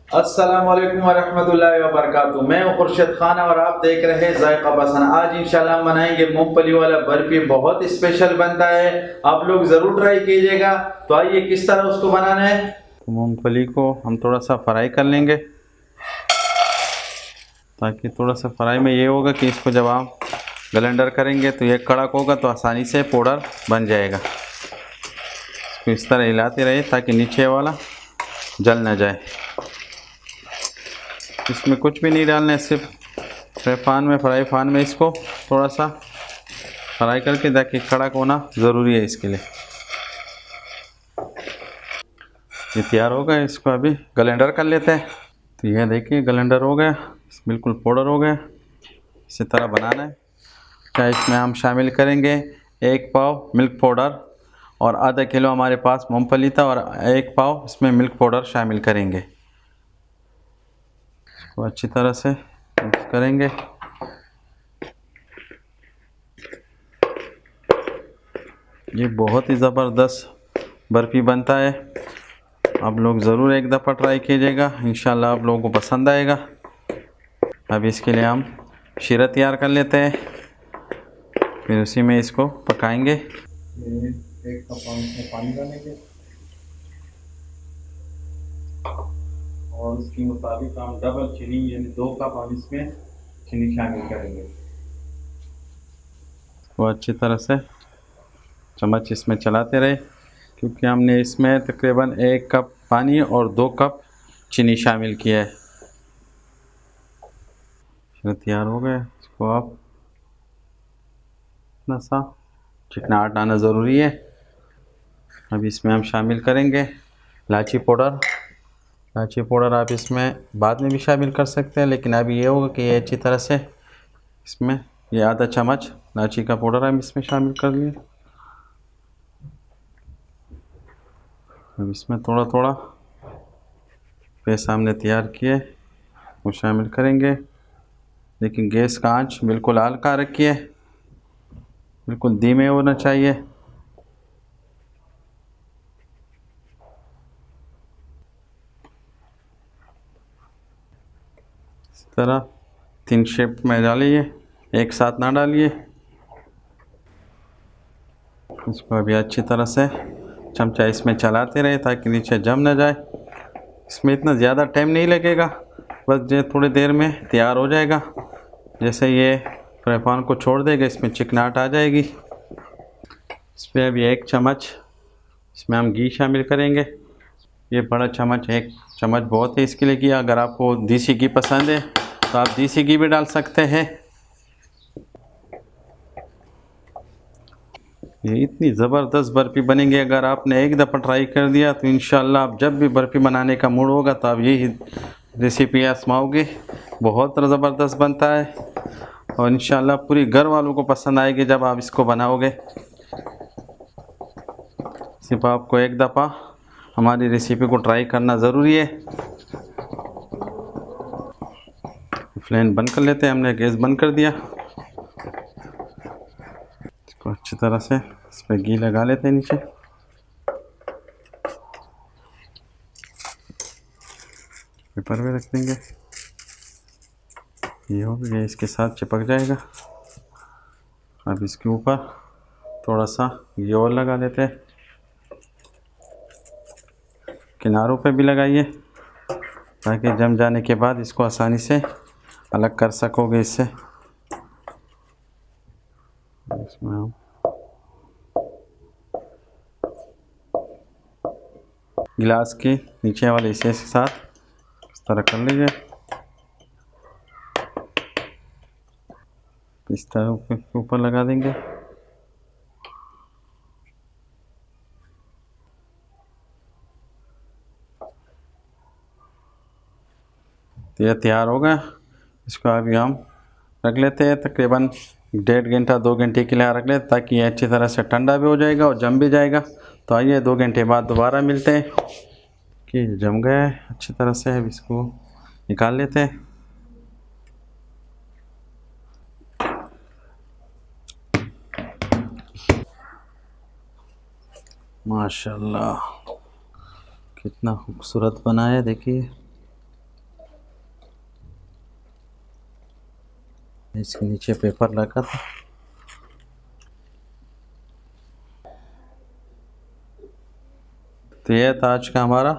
अस्सलामुअलैकुम वरहमतुल्लाहि वबरकातुहू। मैं हूं खुर्शीद खान और आप देख रहे हैं जायका पसंद। आज इंशाल्लाह हम बनाएंगे मूंगफली वाला बर्फी। बहुत स्पेशल बनता है, आप लोग ज़रूर ट्राई कीजिएगा। तो आइए किस तरह उसको बनाना है। तो मूंगफली को हम थोड़ा सा फ्राई कर लेंगे, ताकि थोड़ा सा फ्राई में ये होगा कि इसको जब आप ब्लेंडर करेंगे तो ये कड़क होगा, तो आसानी से पाउडर बन जाएगा। इसको इस तरह हिलाते रहिए ताकि नीचे वाला जल ना जाए। इसमें कुछ भी नहीं डालना है, सिर्फ फ्राई पैन में इसको थोड़ा सा फ्राई करके, ताकि कड़क होना ज़रूरी है इसके लिए। ये तैयार हो गया, इसको अभी ब्लेंडर कर लेते हैं। तो ये देखिए ब्लेंडर हो गया, बिल्कुल पाउडर हो गया। इसी तरह बनाना है। क्या इसमें हम शामिल करेंगे 1 पाव मिल्क पाउडर, और आधा किलो हमारे पास मूंगफली था, और 1 पाव इसमें मिल्क पाउडर शामिल करेंगे। इसको अच्छी तरह से मिक्स करेंगे। ये बहुत ही ज़बरदस्त बर्फ़ी बनता है, आप लोग ज़रूर एक दफ़ा ट्राई कीजिएगा, इंशाल्लाह आप लोगों को पसंद आएगा। अब इसके लिए हम शीरा तैयार कर लेते हैं, फिर उसी में इसको पकाएंगे। 1 कप पानी डालेंगे, और उसके मुताबिक हम डबल चीनी यानी 2 कप हम इसमें चीनी शामिल करेंगे। तो अच्छी तरह से चम्मच इसमें चलाते रहे, क्योंकि हमने इसमें तकरीबन 1 कप पानी और 2 कप चीनी शामिल किया है। तैयार हो गया, इसको आप इतना सा चिकनाहट आना ज़रूरी है। अब इसमें हम शामिल करेंगे इलायची पाउडर। इलायची पाउडर आप इसमें बाद में भी शामिल कर सकते हैं, लेकिन अभी ये होगा कि ये अच्छी तरह से इसमें ये आधा चम्मच इलायची का पाउडर हम इसमें शामिल कर लिए। अब इसमें थोड़ा थोड़ा पेस्ट हमने तैयार किए वो शामिल करेंगे, लेकिन गैस का आंच बिल्कुल हल्का रखिए, बिल्कुल धीमे होना चाहिए। इस तरह 3 शेप में डालिए, एक साथ ना डालिए। इसको अभी अच्छी तरह से चमचा इसमें चलाते रहे ताकि नीचे जम ना जाए। इसमें इतना ज़्यादा टाइम नहीं लगेगा, बस ये थोड़ी देर में तैयार हो जाएगा। जैसे ये फ्राई पैन को छोड़ देगा, इसमें चिकनाहट आ जाएगी। इसमें अभी 1 चम्मच इसमें हम घी शामिल करेंगे। ये बड़ा चम्मच, 1 चम्मच बहुत है इसके लिए। कि अगर आपको देसी घी पसंद है तो आप देसी घी भी डाल सकते हैं। ये इतनी ज़बरदस्त बर्फ़ी बनेगी, अगर आपने एक दफ़ा ट्राई कर दिया तो इंशाल्लाह आप जब भी बर्फ़ी बनाने का मूड होगा तो आप यही रेसिपी आजमाओगे। बहुत ज़बरदस्त बनता है, और इंशाल्लाह पूरी घर वालों को पसंद आएगी जब आप इसको बनाओगे। सिर्फ आपको एक दफ़ा हमारी रेसिपी को ट्राई करना ज़रूरी है। फ्लेम बंद कर लेते हैं, हमने गैस बंद कर दिया। इसको अच्छी तरह से इस पर घी लगा लेते हैं नीचे। पेपर पे रख देंगे, ये हो गया, इसके साथ चिपक जाएगा। अब इसके ऊपर थोड़ा सा घी और लगा लेते हैं, किनारों पे भी लगाइए ताकि जम जाने के बाद इसको आसानी से अलग कर सकोगे इससे। इसमें हम गिलास के नीचे वाले हिस्से के साथ इस तरह कर लीजिए। इस तरह ऊपर लगा देंगे। तो यह तैयार हो गया। इसको अभी हम रख लेते हैं, तकरीबन 1.5 घंटा 2 घंटे के लिए रख लेते, ताकि ये अच्छी तरह से ठंडा भी हो जाएगा और जम भी जाएगा। तो आइए 2 घंटे बाद दोबारा मिलते हैं कि जम गया है अच्छी तरह से। अब इसको निकाल लेते हैं। माशाल्लाह कितना खूबसूरत बना है, देखिए। इसके नीचे पेपर लगा था। तो यह था आज का हमारा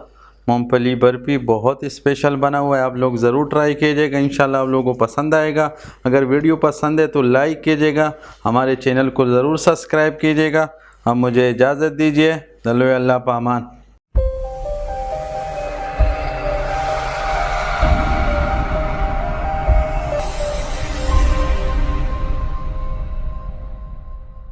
मूंगफली बर्फ़ी, बहुत स्पेशल बना हुआ है। आप लोग ज़रूर ट्राई कीजिएगा, इंशाल्लाह आप लोगों को पसंद आएगा। अगर वीडियो पसंद है तो लाइक कीजिएगा, हमारे चैनल को ज़रूर सब्सक्राइब कीजिएगा। अब मुझे इजाज़त दीजिए। चलो अल्लाह पामान।